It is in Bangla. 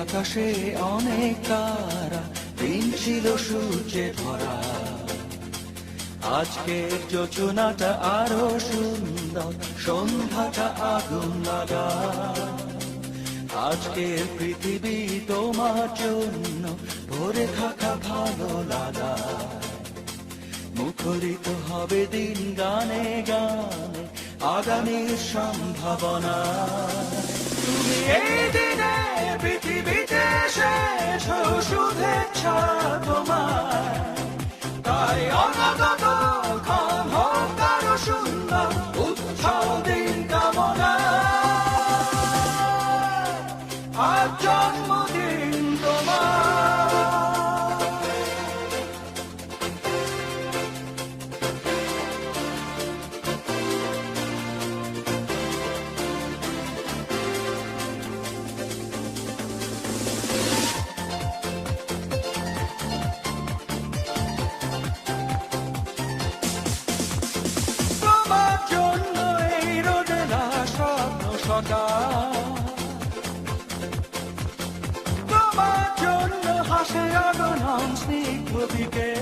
আকাশে অনেক তারা, দিন ছিল সূর্যে ভরা। আজকের যোজনাটা আরো সুন্দর, সন্ধ্যাটা আগুন লাগা। আজকের পৃথিবী তোমার জন্য ভরে থাকা ভালো লাগা। মুখরিত হবে দিন গানে গানে, আগামীর সম্ভাবনা। তুমি এই দিনে পৃথিবীতে এসেছো, শুভেচ্ছা তোমার। তাই অনাগত ক্ষণ হোক আরো সুন্দর, উৎসব দিন কামনা। আজ জন্মদিন তোমার। তোমার জন্য এই রোদেলা স্বপ্ন সকাল, তোমার জন্য হাসে আগমন স্নিগ্ধ বিকেল।